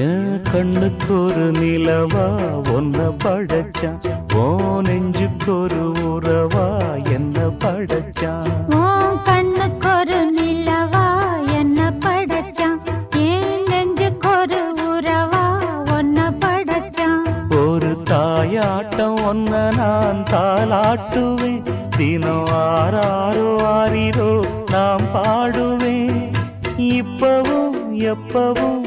என் கண்ணுக்கு ஒரு நிலவா ஒன்ன படைச்சான், ஓ நெஞ்சுக்கு ஒரு உறவா என்ன படைச்சான். உன் கண்ணுக்கு ஒரு நிலவா என்ன படைச்சான், என் நெஞ்சுக்கு ஒரு உறவா ஒன்ன படைச்சான். ஒரு தாயாட்டம் ஒன்ன நான் தாலாட்டுவேன், தினம் ஆராரோ ஆரிரோ நாம் பாடுவேன். இப்பவும் எப்பவும்